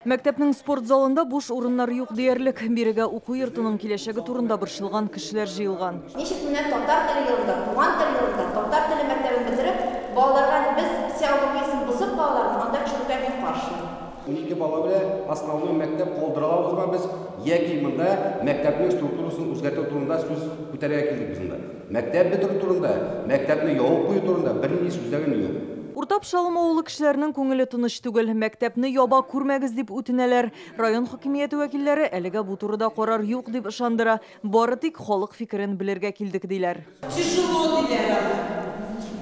Мәктәпнең спорт залында буш урыннар юк диярлек. Бирегә уку йортының киләчәге турында борчылган кешеләр җыелган. Ничек менә татар теле йортында, туган тел йортында, татар теле мәктәбен бетереп, балаларга без психологиясын бозып балаларны анда төшерүгә мин каршы. 12 бала белән основной мәктәп калдыралабызга без яки монда мәктәпнең структурасын үзгәртү турында сүз күтәрергә килдек без монда. Мәктәп бетерү турында, мәктәпне ябып кую турында берни сүзләгән юк. Уртап Шалым авылы кешеләренең күңеле тыныч түгел. Мәктәпне яба күрмәгез дип үтенәләр. Район хакимияте вәкилләре әлегә бу турыда карар юк дип ышандыра. Бары тик халык фикерен белергә килдек диләр. Тяжело диләр.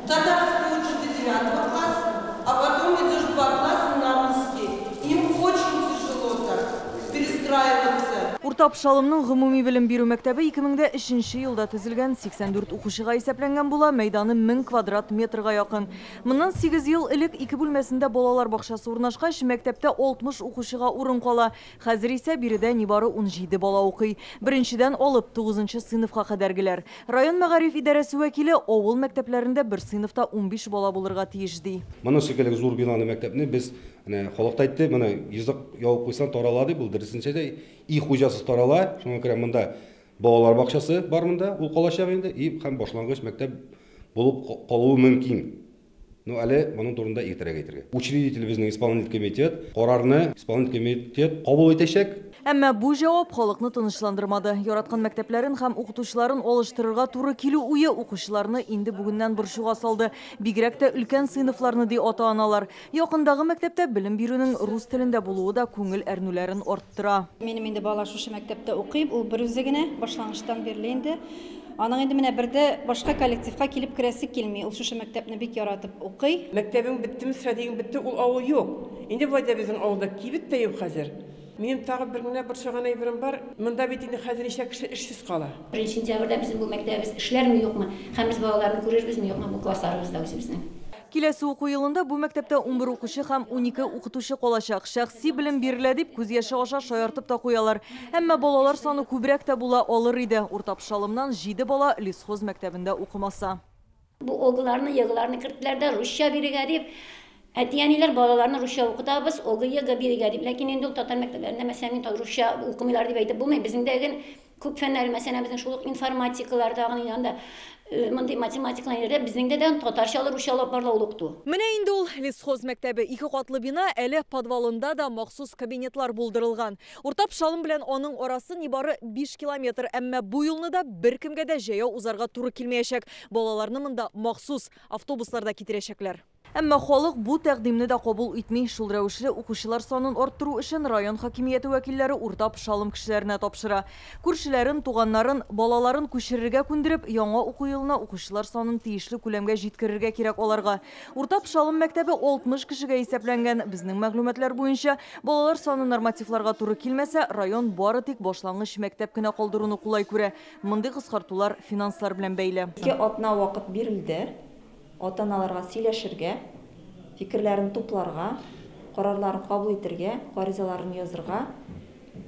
Татарский учат 9 класс, а потом идешь 2 класса на русский. Им очень тяжело так перестраиваться. Уртап Шалымның гомуми белем бирү мәктәбе 2003 елда төзелгән, 84 укучыга исәпләнгән була, мәйданы 1000 квадрат метрга якын. Моннан 8 ел элек 2 бүлмәсендә балалар бакчасы урнашкач, мәктәптә 60 укучыга урын кала. Хәзер исә биредә нибары 17 бала укый. Беренчедән алып 9 сыйныфка кадәргеләр. Район мәгариф идарәсе вәкиле авыл мәктәпләрендә бер сыйныфта 15 бала булырга тиеш ди. Моны шикелле зур бинаны мәктәпне без халыкта әйтте, моны йозак ябып куйсан таралады, бу дөресенчә дә и хуҗасы тарала, шуңа күрә монда балалар бакчасы бар монда, ул калачак инде, и һәм башлангыч мәктәп булып калуы мөмкин. Ну, әле моның турында иртәрәк әйтергә. Учредитель безнең исполнительный комитет, карарны исполнительный комитет кабул итәчәк. Әмма бу җавап халыкны тынычландырмады. Яраткан мәктәпләрен һәм укытучыларын алыштырырга туры килү уе укучыларны инде бүгеннән борчуга салды. Бигрәк тә өлкән сыйныфларны ди ата-аналар. Якындагы мәктәптә белем бирүнең рус телендә булуы да күңел әрнүләрен арттыра. Минем инде бала шушы мәктәптә укый, ул бер үзе генә башлангычтан бирле инде. Аның инде менә бердә башка коллективка килеп керәсе килми. Ул шушы мәктәпне бик яратып укый. Мәктәбең биттеме, сәдигең битте, ул авыл юк. Инде булайда безнең авылда кибет тә юк хәзер. Минем тагы бер генә борчыган әйберем бар. Монда бит инде хәзер ишә кеше эшсез кала. 1 сентябрьдә безнең бу мәктәбебез эшләрме юкмы? Һәм без балаларны күрербезме юкмы бу классларыбызда үзебезнең? Киләсе уку елында бу мәктәптә 11 укучы һәм 12 укытучы калачак. Шәхси белем бирелә дип күз яше аша шаяртып та куялар. Әмма балалар саны күбрәк тә була алыр иде. Уртап Шалымнан 7 бала лесхоз мәктәбендә укымаса. Бу огыларны, ягыларны керттләр дә русча бирегә дип. Әтияниләр балаларны русча укытабыз, огы-яга бирегә дип. Ләкин инде ул татар мәктәпләрендә мәсәлән русча укымыйлар дип әйтеп булмый. Безнең дәген күп фәннәр, мәсәлән безнең шул информатикалар тагын янда мондай математикаларда безнең дә татарчалар русчалап барлау укту. Менә инде ул лесхоз мәктәбе 2 катлы бина, әле подвалында да махсус кабинетлар булдырылган. Уртап Шалым белән аның арасы нибары 5 километр, әмма бу юлны да беркемгә дә җәяү узарга туры килмәячәк. Балаларны монда махсус автобусларда китерәчәкләр. Әмма халык бу тәкъдимне дә кабул итми. Шул рәвешле укучылар санын арттыру өчен район хакимияте вәкилләре Уртап Шалым кешеләренә тапшыра. Күршеләрен, туганнарын, балаларын күчерергә күндереп, яңа уку елына укучылар санын тиешле күләмгә җиткерергә кирәк аларга. Уртап Шалым мәктәбе 60 кешегә исәпләнгән. Безнең мәгълүматлар буенча, балалар саны нормативларга туры килмәсә, район бары тик башлангыч мәктәп кенә калдыруны кулай күрә. Мондый кыскартулар финанслар белән бәйле. Атна вакыт бирелде. Ата-аналарга сөйләшергә, фикерләрен тупларга, карарларын кабул итәргә, гаризаларын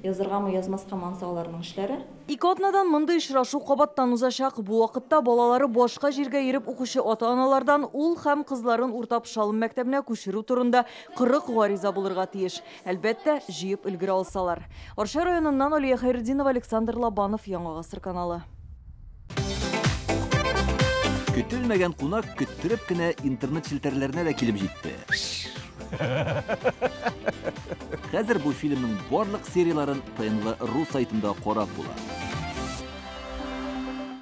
языргамы, язмаска манса аларның эшләре. 2 атнадан мондый очрашу кабаттан узачак. Бу вакытта балалары башка җиргә йөреп укучы ата-аналардан ул һәм кызларын Уртап Шалым мәктәбенә күчерү турында 40 гариза булырга тиеш. Әлбәттә, җыеп өлгерә алсалар. Арча районыннан Алия Хәйретдинова, Александр Лобанов, Яңа Гасыр каналы. Көтелмәгән кунак көттөреп кенә интернет челтәрләренә дә килеп җитте. Хәзер бу фильмның барлык серияларын ТНВ.ру сайтында карап була.